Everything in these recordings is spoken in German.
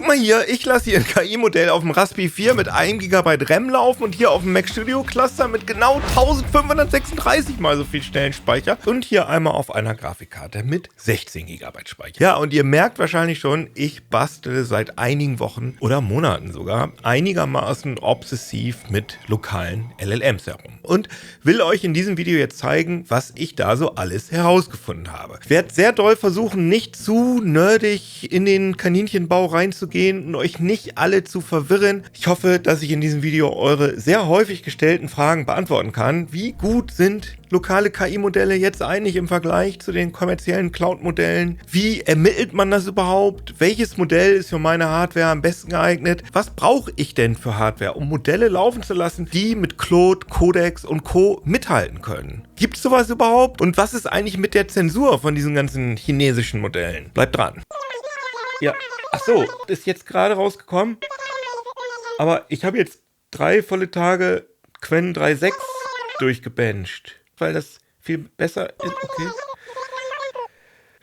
guck mal hier, ich lasse hier ein KI-Modell auf dem Raspberry 4 mit 1 GB RAM laufen und hier auf dem Mac Studio Cluster mit genau 1536 mal so viel Stellenspeicher und hier einmal auf einer Grafikkarte mit 16 GB Speicher. Ja, und ihr merkt wahrscheinlich schon, ich bastle seit einigen Wochen oder Monaten sogar einigermaßen obsessiv mit lokalen LLMs herum und will euch in diesem Video jetzt zeigen, was ich da so alles herausgefunden habe. Ich werde sehr doll versuchen, nicht zu nerdig in den Kaninchenbau reinzugehen und euch nicht alle zu verwirren. Ich hoffe, dass ich in diesem Video eure sehr häufig gestellten Fragen beantworten kann. Wie gut sind lokale KI-Modelle jetzt eigentlich im Vergleich zu den kommerziellen Cloud-Modellen? Wie ermittelt man das überhaupt? Welches Modell ist für meine Hardware am besten geeignet? Was brauche ich denn für Hardware, um Modelle laufen zu lassen, die mit Claude, Codex und Co. mithalten können? Gibt es sowas überhaupt? Und was ist eigentlich mit der Zensur von diesen ganzen chinesischen Modellen? Bleibt dran. Ja, ach so, ist jetzt gerade rausgekommen. Aber ich habe jetzt 3 volle Tage Qwen 3.6 durchgebencht, weil das viel besser ist. Okay.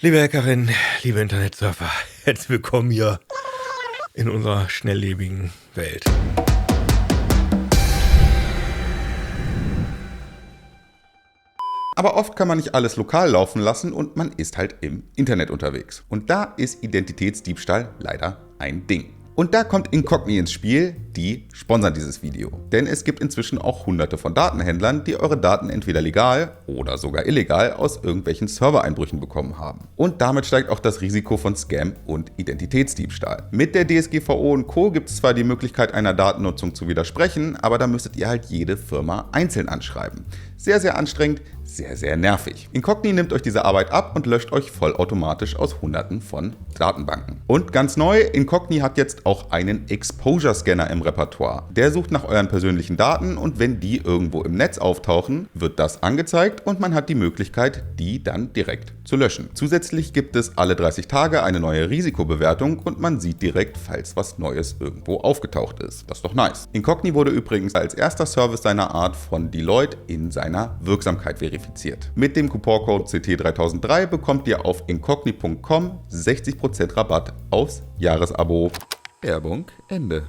Liebe Hackerinnen, liebe Internetsurfer, herzlich willkommen hier in unserer schnelllebigen Welt. Aber oft kann man nicht alles lokal laufen lassen und man ist halt im Internet unterwegs. Und da ist Identitätsdiebstahl leider ein Ding. Und da kommt Incogni ins Spiel, die sponsern dieses Video. Denn es gibt inzwischen auch hunderte von Datenhändlern, die eure Daten entweder legal oder sogar illegal aus irgendwelchen Servereinbrüchen bekommen haben. Und damit steigt auch das Risiko von Scam und Identitätsdiebstahl. Mit der DSGVO und Co. gibt es zwar die Möglichkeit, einer Datennutzung zu widersprechen, aber da müsstet ihr halt jede Firma einzeln anschreiben. Sehr, sehr anstrengend, sehr, sehr nervig. Incogni nimmt euch diese Arbeit ab und löscht euch vollautomatisch aus hunderten von Datenbanken. Und ganz neu, Incogni hat jetzt auch einen Exposure-Scanner im Repertoire. Der sucht nach euren persönlichen Daten und wenn die irgendwo im Netz auftauchen, wird das angezeigt und man hat die Möglichkeit, die dann direkt zu löschen. Zusätzlich gibt es alle 30 Tage eine neue Risikobewertung und man sieht direkt, falls was Neues irgendwo aufgetaucht ist. Das ist doch nice. Incogni wurde übrigens als erster Service seiner Art von Deloitte in seiner Wirksamkeit verifiziert. Mit dem Couponcode CT3003 bekommt ihr auf incogni.com 60% Rabatt aufs Jahresabo. Werbung Ende.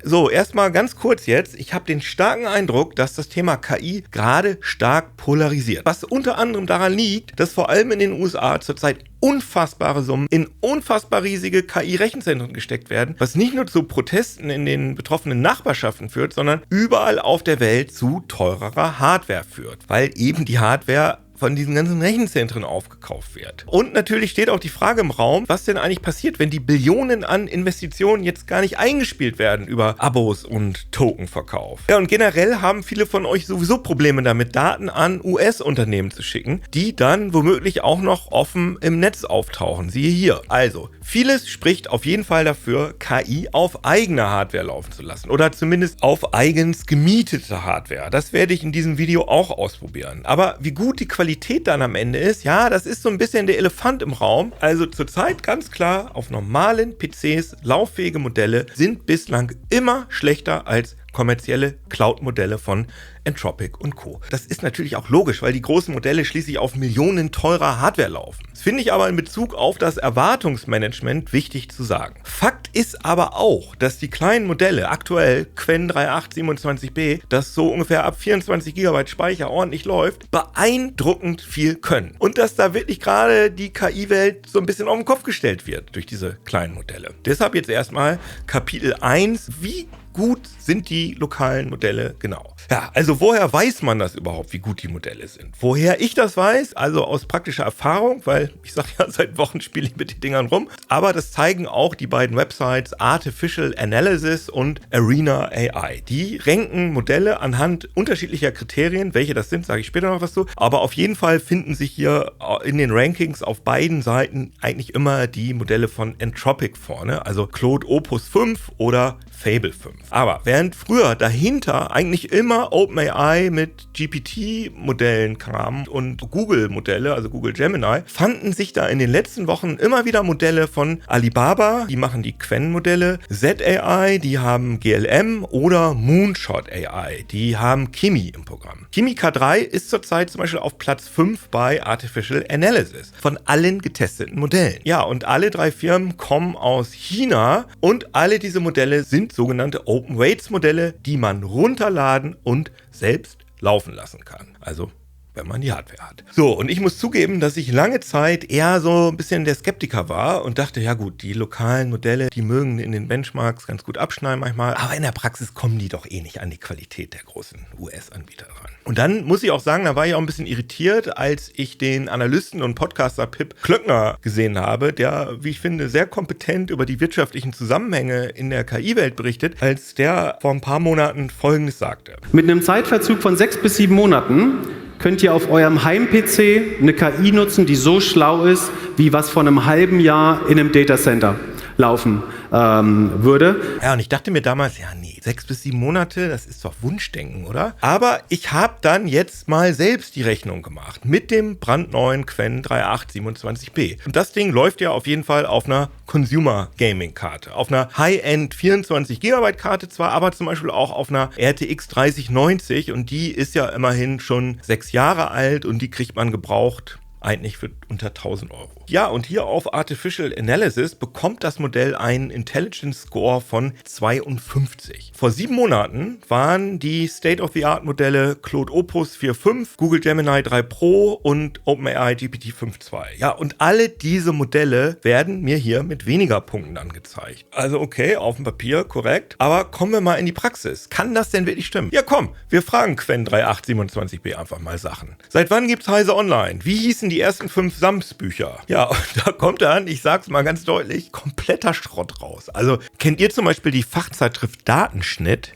So, erstmal ganz kurz jetzt. Ich habe den starken Eindruck, dass das Thema KI gerade stark polarisiert. Was unter anderem daran liegt, dass vor allem in den USA zurzeit unfassbare Summen in unfassbar riesige KI-Rechenzentren gesteckt werden, was nicht nur zu Protesten in den betroffenen Nachbarschaften führt, sondern überall auf der Welt zu teurerer Hardware führt, weil eben die Hardware von diesen ganzen Rechenzentren aufgekauft wird. Und natürlich steht auch die Frage im Raum, was denn eigentlich passiert, wenn die Billionen an Investitionen jetzt gar nicht eingespielt werden über Abos und Tokenverkauf. Ja, und generell haben viele von euch sowieso Probleme damit, Daten an US-Unternehmen zu schicken, die dann womöglich auch noch offen im Netz auftauchen. Siehe hier. Also, vieles spricht auf jeden Fall dafür, KI auf eigener Hardware laufen zu lassen oder zumindest auf eigens gemietete Hardware. Das werde ich in diesem Video auch ausprobieren. Aber wie gut die Qualität dann am Ende ist, ja, das ist so ein bisschen der Elefant im Raum. Also zurzeit ganz klar, auf normalen PCs lauffähige Modelle sind bislang immer schlechter als kommerzielle Cloud-Modelle von Anthropic und Co. Das ist natürlich auch logisch, weil die großen Modelle schließlich auf Millionen teurer Hardware laufen. Das finde ich aber in Bezug auf das Erwartungsmanagement wichtig zu sagen. Fakt ist aber auch, dass die kleinen Modelle, aktuell Qwen 3.8 27b, das so ungefähr ab 24 GB Speicher ordentlich läuft, beeindruckend viel können. Und dass da wirklich gerade die KI-Welt so ein bisschen auf den Kopf gestellt wird durch diese kleinen Modelle. Deshalb jetzt erstmal Kapitel 1, wie gut sind die lokalen Modelle genau? Ja, also woher weiß man das überhaupt, wie gut die Modelle sind? Woher ich das weiß? Also aus praktischer Erfahrung, weil ich sage ja, seit Wochen spiele ich mit den Dingern rum. Aber das zeigen auch die beiden Websites Artificial Analysis und Arena AI. Die ranken Modelle anhand unterschiedlicher Kriterien. Welche das sind, sage ich später noch was zu. Aber auf jeden Fall finden sich hier in den Rankings auf beiden Seiten eigentlich immer die Modelle von Anthropic vorne. Also Claude Opus 5 oder Fable 5. Aber während früher dahinter eigentlich immer OpenAI mit GPT-Modellen kam und Google-Modelle, also Google Gemini, fanden sich da in den letzten Wochen immer wieder Modelle von Alibaba, die machen die Qwen-Modelle, ZAI, die haben GLM oder Moonshot AI, die haben Kimi im Programm. Kimi K3 ist zurzeit zum Beispiel auf Platz 5 bei Artificial Analysis von allen getesteten Modellen. Ja, und alle 3 Firmen kommen aus China und alle diese Modelle sind sogenannte Open Weights Modelle, die man runterladen und selbst laufen lassen kann. Also wenn man die Hardware hat. So, und ich muss zugeben, dass ich lange Zeit eher so ein bisschen der Skeptiker war und dachte, ja gut, die lokalen Modelle, die mögen in den Benchmarks ganz gut abschneiden manchmal, aber in der Praxis kommen die doch eh nicht an die Qualität der großen US-Anbieter ran. Und dann muss ich auch sagen, da war ich auch ein bisschen irritiert, als ich den Analysten und Podcaster Pip Klöckner gesehen habe, der, wie ich finde, sehr kompetent über die wirtschaftlichen Zusammenhänge in der KI-Welt berichtet, als der vor ein paar Monaten Folgendes sagte. Mit einem Zeitverzug von 6 bis 7 Monaten könnt ihr auf eurem Heim-PC eine KI nutzen, die so schlau ist, wie was vor einem halben Jahr in einem Datacenter laufen würde. Ja, und ich dachte mir damals, ja nee, 6 bis 7 Monate, das ist doch Wunschdenken, oder? Aber ich habe dann jetzt mal selbst die Rechnung gemacht mit dem brandneuen Qwen 3827B. Und das Ding läuft ja auf jeden Fall auf einer Consumer Gaming Karte, auf einer High-End 24 GB Karte zwar, aber zum Beispiel auch auf einer RTX 3090 und die ist ja immerhin schon 6 Jahre alt und die kriegt man gebraucht eigentlich für unter 1.000 Euro. Ja, und hier auf Artificial Analysis bekommt das Modell einen Intelligence Score von 52. Vor 7 Monaten waren die State-of-the-Art-Modelle Claude Opus 4.5, Google Gemini 3 Pro und OpenAI GPT 5.2. Ja, und alle diese Modelle werden mir hier mit weniger Punkten angezeigt. Also okay, auf dem Papier, korrekt. Aber kommen wir mal in die Praxis. Kann das denn wirklich stimmen? Ja, komm, wir fragen Qwen 3827B einfach mal Sachen. Seit wann gibt's Heise Online? Wie hießen die ersten 5 Sams-Bücher? Ja, und da kommt dann, ich sag's mal ganz deutlich, kompletter Schrott raus. Also, kennt ihr zum Beispiel die Fachzeitschrift Datenschnitt?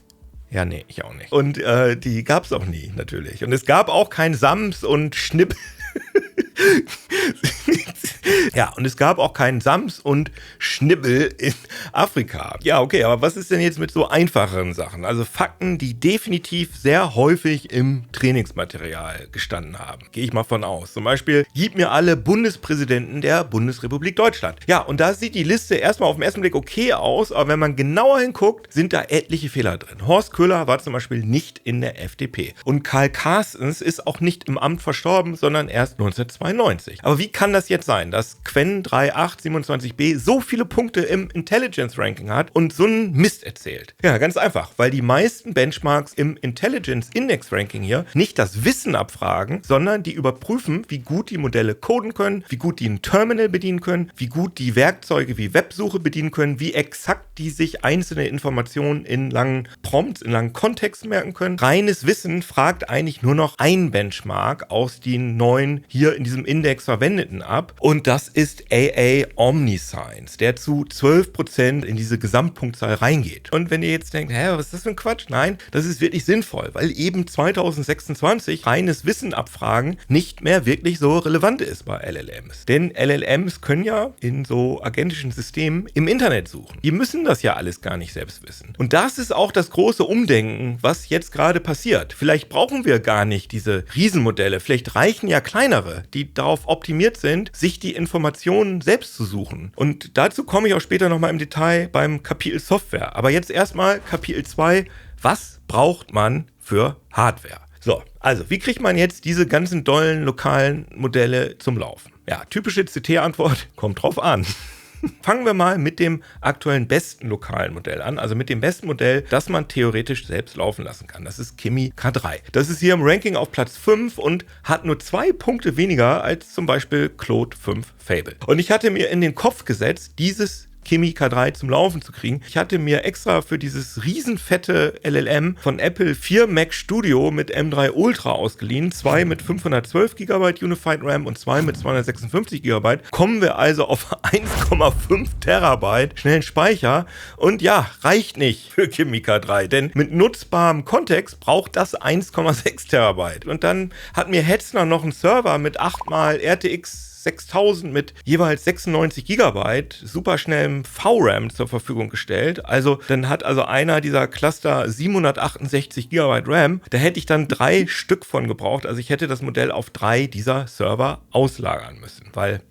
Ja, nee, ich auch nicht. Und die gab's auch nie, natürlich. Und es gab auch kein Sams und Schnipp. Ja, und es gab auch keinen Sams und Schnibbel in Afrika. Ja, okay, aber was ist denn jetzt mit so einfacheren Sachen? Also Fakten, die definitiv sehr häufig im Trainingsmaterial gestanden haben. Gehe ich mal von aus. Zum Beispiel, gib mir alle Bundespräsidenten der Bundesrepublik Deutschland. Ja, und da sieht die Liste erstmal auf den ersten Blick okay aus, aber wenn man genauer hinguckt, sind da etliche Fehler drin. Horst Köhler war zum Beispiel nicht in der FDP. Und Karl Carstens ist auch nicht im Amt verstorben, sondern erst 1992. Aber wie kann das jetzt sein, dass Qwen 3827B so viele Punkte im Intelligence Ranking hat und so einen Mist erzählt? Ja, ganz einfach, weil die meisten Benchmarks im Intelligence Index Ranking hier nicht das Wissen abfragen, sondern die überprüfen, wie gut die Modelle coden können, wie gut die ein Terminal bedienen können, wie gut die Werkzeuge wie Websuche bedienen können, wie exakt die sich einzelne Informationen in langen Prompts, in langen Kontexten merken können. Reines Wissen fragt eigentlich nur noch ein Benchmark aus den 9 hier in diesem Index verwendeten ab und das ist AA Omniscience, der zu 12% in diese Gesamtpunktzahl reingeht. Und wenn ihr jetzt denkt, hä, was ist das für ein Quatsch? Nein, das ist wirklich sinnvoll, weil eben 2026 reines Wissen abfragen nicht mehr wirklich so relevant ist bei LLMs. Denn LLMs können ja in so agentischen Systemen im Internet suchen. Die müssen das ja alles gar nicht selbst wissen. Und das ist auch das große Umdenken, was jetzt gerade passiert. Vielleicht brauchen wir gar nicht diese Riesenmodelle, vielleicht reichen ja kleinere, die darauf optimiert sind, sich die Informationen selbst zu suchen. Und dazu komme ich auch später nochmal im Detail beim Kapitel Software. Aber jetzt erstmal Kapitel 2, was braucht man für Hardware? So, also wie kriegt man jetzt diese ganzen dollen lokalen Modelle zum Laufen? Ja, typische CT-Antwort, kommt drauf an. Fangen wir mal mit dem aktuellen besten lokalen Modell an, also mit dem besten Modell, das man theoretisch selbst laufen lassen kann. Das ist Kimi K3. Das ist hier im Ranking auf Platz 5 und hat nur 2 Punkte weniger als zum Beispiel Claude 5 Fable. Und ich hatte mir in den Kopf gesetzt, dieses Kimi K3 zum Laufen zu kriegen. Ich hatte mir extra für dieses riesenfette LLM von Apple 4 Mac Studio mit M3 Ultra ausgeliehen. 2 mit 512 GB Unified RAM und 2 mit 256 GB. Kommen wir also auf 1,5 Terabyte schnellen Speicher. Und ja, reicht nicht für Kimi K3, denn mit nutzbarem Kontext braucht das 1,6 Terabyte. Und dann hat mir Hetzner noch einen Server mit 8 mal RTX RTX 6000 mit jeweils 96 GB superschnellem VRAM zur Verfügung gestellt. Also dann hat also einer dieser Cluster 768 GB RAM, da hätte ich dann 3 Stück von gebraucht. Also ich hätte das Modell auf 3 dieser Server auslagern müssen, weil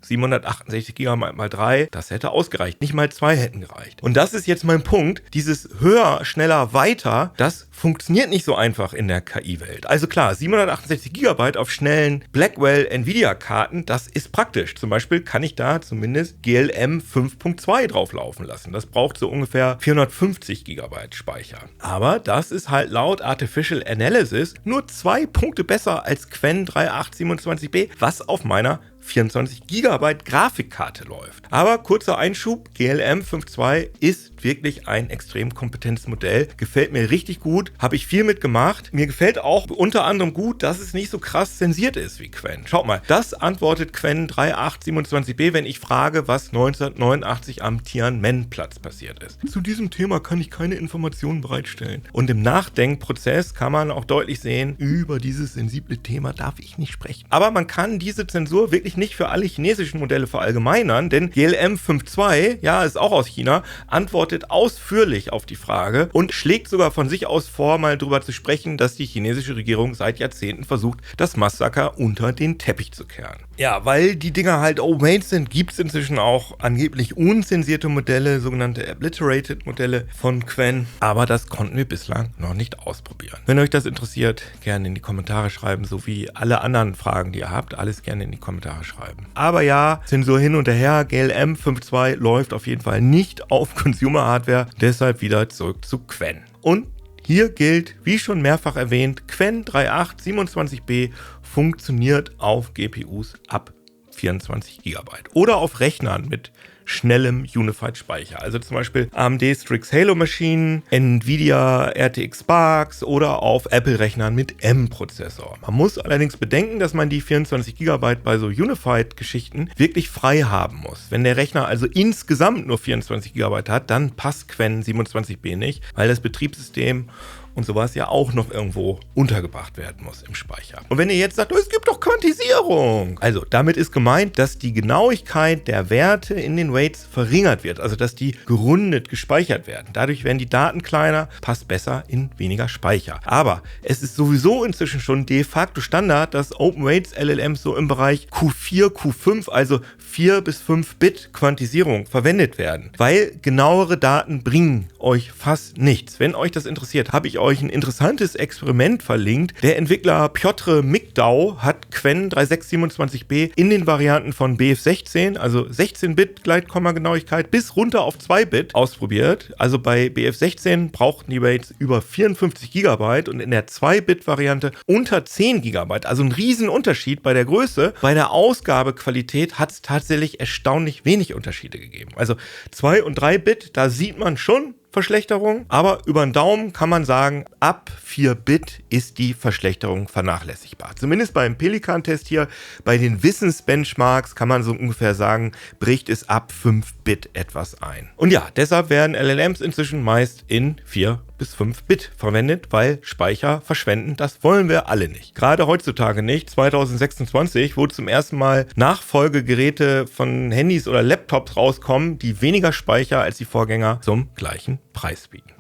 768 GB mal 3, das hätte ausgereicht. Nicht mal 2 hätten gereicht. Und das ist jetzt mein Punkt. Dieses höher, schneller, weiter, das funktioniert nicht so einfach in der KI-Welt. Also klar, 768 GB auf schnellen Blackwell-Nvidia-Karten, das ist praktisch. Zum Beispiel kann ich da zumindest GLM 5.2 drauf laufen lassen. Das braucht so ungefähr 450 GB Speicher. Aber das ist halt laut Artificial Analysis nur 2 Punkte besser als Qwen 3827B, was auf meiner 24 GB Grafikkarte läuft. Aber kurzer Einschub, GLM 5.2 ist wirklich ein extrem kompetentes Modell. Gefällt mir richtig gut, habe ich viel mitgemacht. Mir gefällt auch unter anderem gut, dass es nicht so krass zensiert ist wie Qwen. Schaut mal, das antwortet Qwen 3827B, wenn ich frage, was 1989 am Tiananmen-Platz passiert ist. Zu diesem Thema kann ich keine Informationen bereitstellen. Und im Nachdenkprozess kann man auch deutlich sehen, über dieses sensible Thema darf ich nicht sprechen. Aber man kann diese Zensur wirklich nicht für alle chinesischen Modelle verallgemeinern, denn GLM 5.2, ja, ist auch aus China, antwortet ausführlich auf die Frage und schlägt sogar von sich aus vor, mal drüber zu sprechen, dass die chinesische Regierung seit Jahrzehnten versucht, das Massaker unter den Teppich zu kehren. Ja, weil die Dinger halt overweight sind, gibt es inzwischen auch angeblich unzensierte Modelle, sogenannte Obliterated Modelle von Qwen, aber das konnten wir bislang noch nicht ausprobieren. Wenn euch das interessiert, gerne in die Kommentare schreiben, sowie alle anderen Fragen, die ihr habt, alles gerne in die Kommentare schreiben. Aber ja, Zensur hin und her, GLM 5.2 läuft auf jeden Fall nicht auf Consumer-Hardware, deshalb wieder zurück zu Qwen. Und hier gilt, wie schon mehrfach erwähnt, Qwen 3827B funktioniert auf GPUs ab 24 GB oder auf Rechnern mit schnellem Unified Speicher. Also zum Beispiel AMD Strix Halo Maschinen, Nvidia RTX Sparks oder auf Apple-Rechnern mit M-Prozessor. Man muss allerdings bedenken, dass man die 24 GB bei so Unified-Geschichten wirklich frei haben muss. Wenn der Rechner also insgesamt nur 24 GB hat, dann passt Qwen 27B nicht, weil das Betriebssystem und sowas ja auch noch irgendwo untergebracht werden muss im Speicher. Und wenn ihr jetzt sagt, oh, es gibt doch Quantisierung. Also damit ist gemeint, dass die Genauigkeit der Werte in den Weights verringert wird, also dass die gerundet gespeichert werden. Dadurch werden die Daten kleiner, passt besser in weniger Speicher. Aber es ist sowieso inzwischen schon de facto Standard, dass Open Weights LLMs so im Bereich Q4, Q5, also 4 bis 5 Bit Quantisierung verwendet werden, weil genauere Daten bringen euch fast nichts. Wenn euch das interessiert, habe ich euch ein interessantes Experiment verlinkt. Der Entwickler Piotr Migdał hat Qwen 3627B in den Varianten von BF16, also 16-Bit Gleitkomma-Genauigkeit, bis runter auf 2-Bit ausprobiert. Also bei BF16 brauchten die Weights über 54 GB und in der 2-Bit-Variante unter 10 GB. Also ein Riesenunterschied bei der Größe. Bei der Ausgabequalität hat es tatsächlich erstaunlich wenig Unterschiede gegeben. Also 2 und 3-Bit, da sieht man schon Verschlechterung, aber über den Daumen kann man sagen, ab 4 Bit ist die Verschlechterung vernachlässigbar. Zumindest beim Pelikan-Test hier, bei den Wissensbenchmarks kann man so ungefähr sagen, bricht es ab 5 Bit etwas ein. Und ja, deshalb werden LLMs inzwischen meist in 4 bis 5 Bit verwendet, weil Speicher verschwenden, das wollen wir alle nicht. Gerade heutzutage nicht. 2026, wo zum ersten Mal Nachfolgegeräte von Handys oder Laptops rauskommen, die weniger Speicher als die Vorgänger zum gleichen Preis bieten.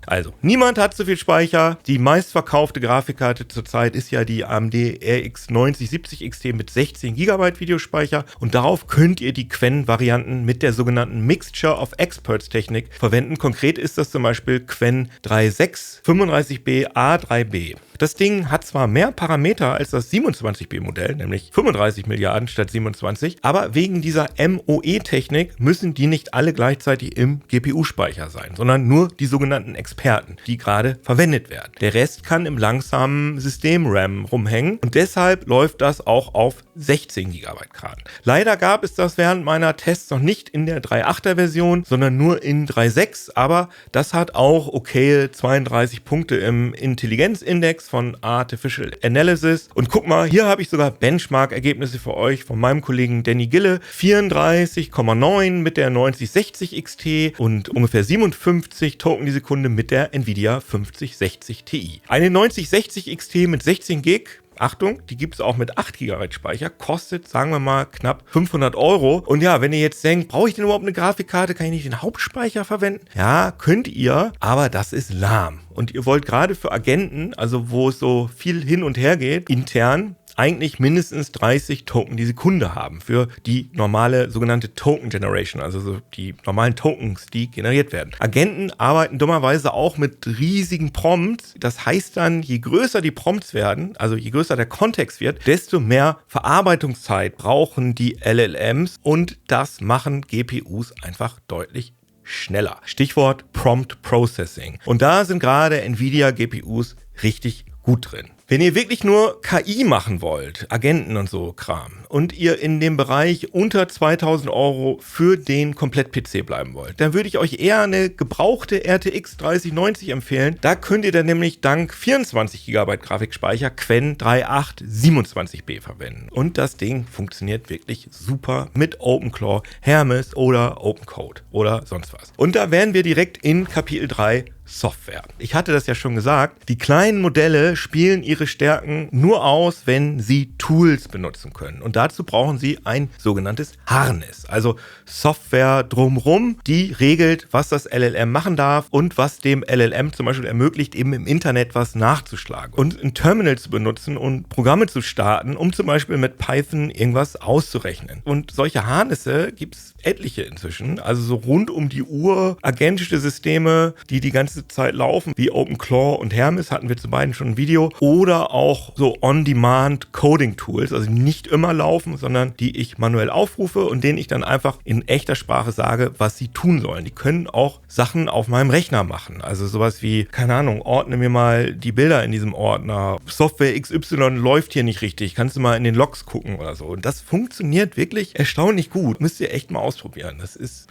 Also, niemand hat so viel Speicher. Die meistverkaufte Grafikkarte zurzeit ist ja die AMD RX 9070 XT mit 16 GB Videospeicher und darauf könnt ihr die Qwen-Varianten mit der sogenannten Mixture of Experts Technik verwenden. Konkret ist das zum Beispiel Qwen 3635B A3B. Das Ding hat zwar mehr Parameter als das 27B-Modell, nämlich 35 Milliarden statt 27, aber wegen dieser MOE-Technik müssen die nicht alle gleichzeitig im GPU-Speicher sein, sondern nur die sogenannten Experten, die gerade verwendet werden. Der Rest kann im langsamen System-RAM rumhängen und deshalb läuft das auch auf 16 GB Karten. Leider gab es das während meiner Tests noch nicht in der 3.8er Version, sondern nur in 3.6, aber das hat auch okay 32 Punkte im Intelligenzindex von Artificial Analysis. Und guck mal, hier habe ich sogar Benchmark-Ergebnisse für euch von meinem Kollegen Danny Gille. 34,9 mit der 9060 XT und ungefähr 57 Token die Sekunde mit der Nvidia 5060 Ti. Eine 9060 XT mit 16 GB Achtung, die gibt es auch mit 8 GB Speicher, kostet, sagen wir mal, knapp 500 €. Und ja, wenn ihr jetzt denkt, brauche ich denn überhaupt eine Grafikkarte, kann ich nicht den Hauptspeicher verwenden? Ja, könnt ihr, aber das ist lahm. Und ihr wollt gerade für Agenten, also wo es so viel hin und her geht, intern, eigentlich mindestens 30 Token die Sekunde haben für die normale sogenannte Token Generation, also so die normalen Tokens, die generiert werden. Agenten arbeiten dummerweise auch mit riesigen Prompts. Das heißt dann, je größer die Prompts werden, also je größer der Kontext wird, desto mehr Verarbeitungszeit brauchen die LLMs und das machen GPUs einfach deutlich schneller. Stichwort Prompt Processing. Und da sind gerade Nvidia GPUs richtig gut drin. Wenn ihr wirklich nur KI machen wollt, Agenten und so Kram, und ihr in dem Bereich unter 2000 € für den Komplett-PC bleiben wollt, dann würde ich euch eher eine gebrauchte RTX 3090 empfehlen. Da könnt ihr dann nämlich dank 24 GB Grafikspeicher Qwen 3827B verwenden. Und das Ding funktioniert wirklich super mit OpenClaw, Hermes oder OpenCode oder sonst was. Und da wären wir direkt in Kapitel 3 Software. Ich hatte das ja schon gesagt, die kleinen Modelle spielen ihre Stärken nur aus, wenn sie Tools benutzen können. Und dazu brauchen sie ein sogenanntes Harness, also Software drumherum, die regelt, was das LLM machen darf und was dem LLM zum Beispiel ermöglicht, eben im Internet was nachzuschlagen und ein Terminal zu benutzen und Programme zu starten, um zum Beispiel mit Python irgendwas auszurechnen. Und solche Harnesse gibt es etliche inzwischen, also so rund um die Uhr agentische Systeme, die die ganze Zeit laufen, wie OpenClaw und Hermes, hatten wir zu beiden schon ein Video, oder auch so On-Demand Coding Tools, also die nicht immer laufen, sondern die ich manuell aufrufe und denen ich dann einfach in echter Sprache sage, was sie tun sollen. Die können auch Sachen auf meinem Rechner machen, also sowas wie, keine Ahnung, ordne mir mal die Bilder in diesem Ordner, Software XY läuft hier nicht richtig, kannst du mal in den Logs gucken oder so. Und das funktioniert wirklich erstaunlich gut, müsst ihr echt mal ausprobieren. Das ist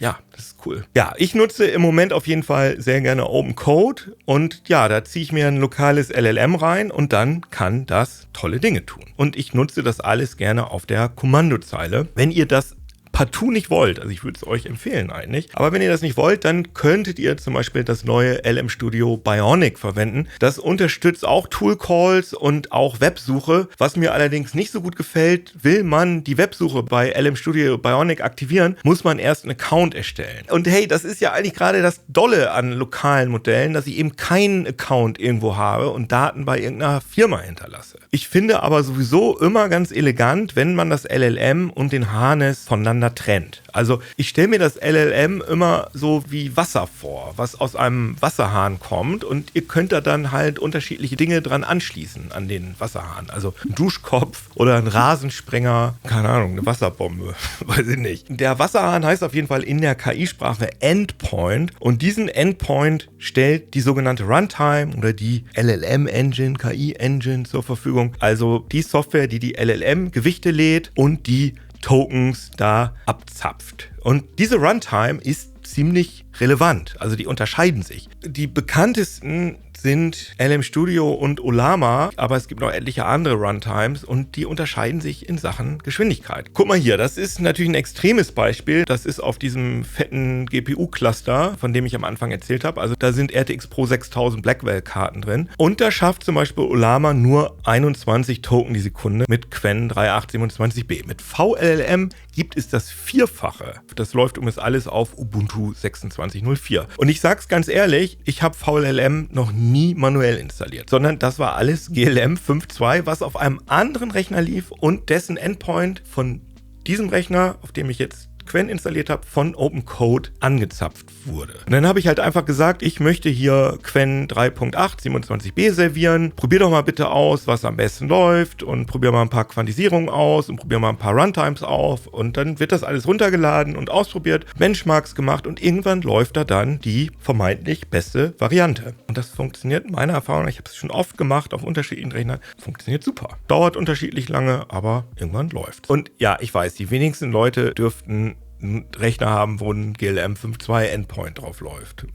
cool. Ja, ich nutze im Moment auf jeden Fall sehr gerne OpenCode und ja, da ziehe ich mir ein lokales LLM rein und dann kann das tolle Dinge tun. Und ich nutze das alles gerne auf der Kommandozeile. Wenn ihr das partout nicht wollt, also ich würde es euch empfehlen eigentlich, aber wenn ihr das nicht wollt, dann könntet ihr zum Beispiel das neue LM Studio Bionic verwenden. Das unterstützt auch Tool-Calls und auch Websuche. Was mir allerdings nicht so gut gefällt, will man die Websuche bei LM Studio Bionic aktivieren, muss man erst einen Account erstellen. Und hey, das ist ja eigentlich gerade das Dolle an lokalen Modellen, dass ich eben keinen Account irgendwo habe und Daten bei irgendeiner Firma hinterlasse. Ich finde aber sowieso immer ganz elegant, wenn man das LLM und den Harness voneinander trennt. Also ich stelle mir das LLM immer so wie Wasser vor, was aus einem Wasserhahn kommt und ihr könnt da dann halt unterschiedliche Dinge dran anschließen an den Wasserhahn. Also ein Duschkopf oder ein Rasensprenger, keine Ahnung, eine Wasserbombe, weiß ich nicht. Der Wasserhahn heißt auf jeden Fall in der KI-Sprache Endpoint und diesen Endpoint stellt die sogenannte Runtime oder die LLM-Engine, KI-Engine zur Verfügung. Also die Software, die die LLM-Gewichte lädt und die Tokens da abzapft. Und diese Runtime ist ziemlich relevant, also die unterscheiden sich. Die bekanntesten sind LM Studio und Ollama, aber es gibt noch etliche andere Runtimes und die unterscheiden sich in Sachen Geschwindigkeit. Guck mal hier, das ist natürlich ein extremes Beispiel. Das ist auf diesem fetten GPU-Cluster, von dem ich am Anfang erzählt habe. Also da sind RTX Pro 6000 Blackwell-Karten drin. Und da schafft zum Beispiel Ollama nur 21 Token die Sekunde mit Qwen 3827B. Mit VLLM gibt es das Vierfache. Das läuft übrigens alles auf Ubuntu 26.04. Und ich sag's ganz ehrlich, ich habe VLLM noch nie manuell installiert, sondern das war alles GLM 5.2, was auf einem anderen Rechner lief und dessen Endpoint von diesem Rechner, auf dem ich jetzt Qwen installiert habe, von OpenCode angezapft wurde. Und dann habe ich halt einfach gesagt, ich möchte hier Qwen 3.8 27b servieren. Probier doch mal bitte aus, was am besten läuft und probier mal ein paar Quantisierungen aus und probier mal ein paar Runtimes auf und dann wird das alles runtergeladen und ausprobiert, Benchmarks gemacht und irgendwann läuft da dann die vermeintlich beste Variante. Und das funktioniert, meiner Erfahrung nach, ich habe es schon oft gemacht auf unterschiedlichen Rechnern, funktioniert super. Dauert unterschiedlich lange, aber irgendwann läuft. Und ja, ich weiß, die wenigsten Leute dürften einen Rechner haben, wo ein GLM 5.2 Endpoint drauf läuft.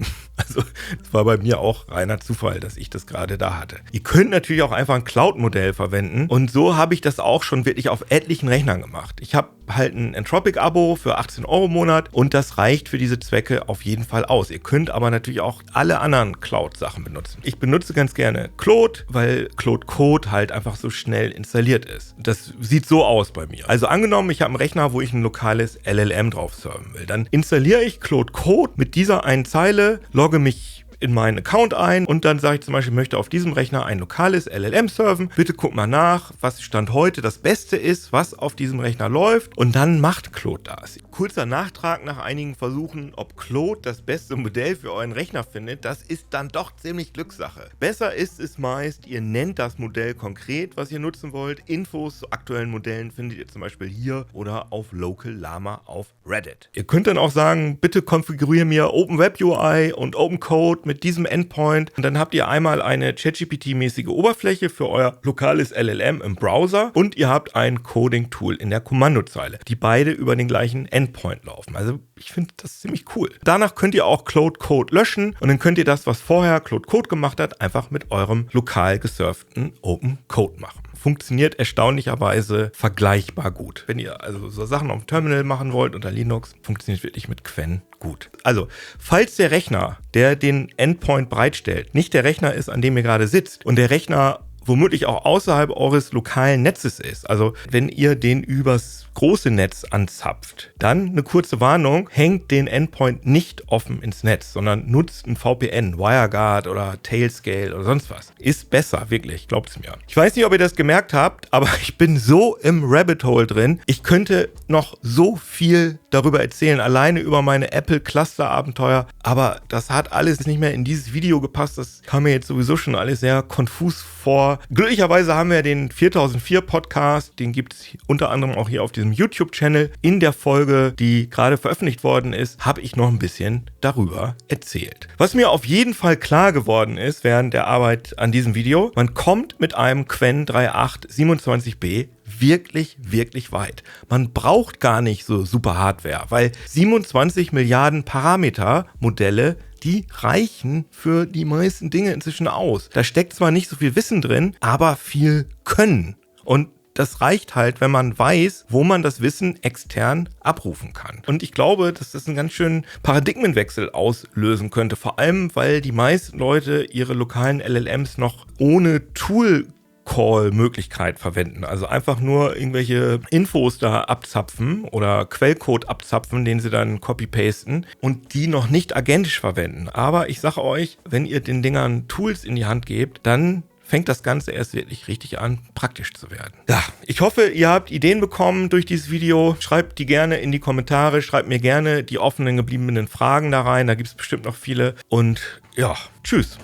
Also es war bei mir auch reiner Zufall, dass ich das gerade da hatte. Ihr könnt natürlich auch einfach ein Cloud-Modell verwenden und so habe ich das auch schon wirklich auf etlichen Rechnern gemacht. Ich habe halt ein Entropic-Abo für 18 € im Monat und das reicht für diese Zwecke auf jeden Fall aus. Ihr könnt aber natürlich auch alle anderen Cloud-Sachen benutzen. Ich benutze ganz gerne Claude, weil Claude Code halt einfach so schnell installiert ist. Das sieht so aus bei mir. Also angenommen, ich habe einen Rechner, wo ich ein lokales LLM drauf serven will. Dann installiere ich Claude Code mit dieser einen Zeile, logge mich in meinen Account ein und dann sage ich zum Beispiel, ich möchte auf diesem Rechner ein lokales LLM serven. Bitte guck mal nach, was Stand heute das Beste ist, was auf diesem Rechner läuft und dann macht Claude das. Kurzer Nachtrag nach einigen Versuchen, ob Claude das beste Modell für euren Rechner findet, das ist dann doch ziemlich Glückssache. Besser ist es meist, ihr nennt das Modell konkret, was ihr nutzen wollt. Infos zu aktuellen Modellen findet ihr zum Beispiel hier oder auf Local Llama auf Reddit. Ihr könnt dann auch sagen, bitte konfiguriere mir Open Web UI und Open Code mit diesem Endpoint und dann habt ihr einmal eine ChatGPT-mäßige Oberfläche für euer lokales LLM im Browser und ihr habt ein Coding-Tool in der Kommandozeile, die beide über den gleichen Endpoint laufen. Also ich finde das ziemlich cool. Danach könnt ihr auch Claude Code löschen und dann könnt ihr das, was vorher Claude Code gemacht hat, einfach mit eurem lokal gesurften Open Code machen. Funktioniert erstaunlicherweise vergleichbar gut. Wenn ihr also so Sachen auf dem Terminal machen wollt unter Linux, funktioniert wirklich mit Qwen gut. Also, falls der Rechner, der den Endpoint bereitstellt, nicht der Rechner ist, an dem ihr gerade sitzt und der Rechner womöglich auch außerhalb eures lokalen Netzes ist, also wenn ihr den übers große Netz anzapft, dann eine kurze Warnung, hängt den Endpoint nicht offen ins Netz, sondern nutzt ein VPN, WireGuard oder Tailscale oder sonst was. Ist besser, wirklich, glaubt's mir. Ich weiß nicht, ob ihr das gemerkt habt, aber ich bin so im Rabbit Hole drin. Ich könnte noch so viel darüber erzählen, alleine über meine Apple-Cluster-Abenteuer, aber das hat alles nicht mehr in dieses Video gepasst. Das kam mir jetzt sowieso schon alles sehr konfus vor. Glücklicherweise haben wir den 4004 Podcast, den gibt es unter anderem auch hier auf diesem YouTube-Channel. In der Folge, die gerade veröffentlicht worden ist, habe ich noch ein bisschen darüber erzählt. Was mir auf jeden Fall klar geworden ist während der Arbeit an diesem Video, man kommt mit einem Qwen 3.8 27b wirklich, wirklich weit. Man braucht gar nicht so super Hardware, weil 27 Milliarden Parameter-Modelle, die reichen für die meisten Dinge inzwischen aus. Da steckt zwar nicht so viel Wissen drin, aber viel Können. Und das reicht halt, wenn man weiß, wo man das Wissen extern abrufen kann. Und ich glaube, dass das einen ganz schönen Paradigmenwechsel auslösen könnte. Vor allem, weil die meisten Leute ihre lokalen LLMs noch ohne Tool-Call-Möglichkeit verwenden. Also einfach nur irgendwelche Infos da abzapfen oder Quellcode abzapfen, den sie dann copy-pasten und die noch nicht agentisch verwenden. Aber ich sage euch, wenn ihr den Dingern Tools in die Hand gebt, dann fängt das Ganze erst wirklich richtig an, praktisch zu werden. Ja, ich hoffe, ihr habt Ideen bekommen durch dieses Video. Schreibt die gerne in die Kommentare. Schreibt mir gerne die offenen gebliebenen Fragen da rein. Da gibt es bestimmt noch viele. Und ja, tschüss.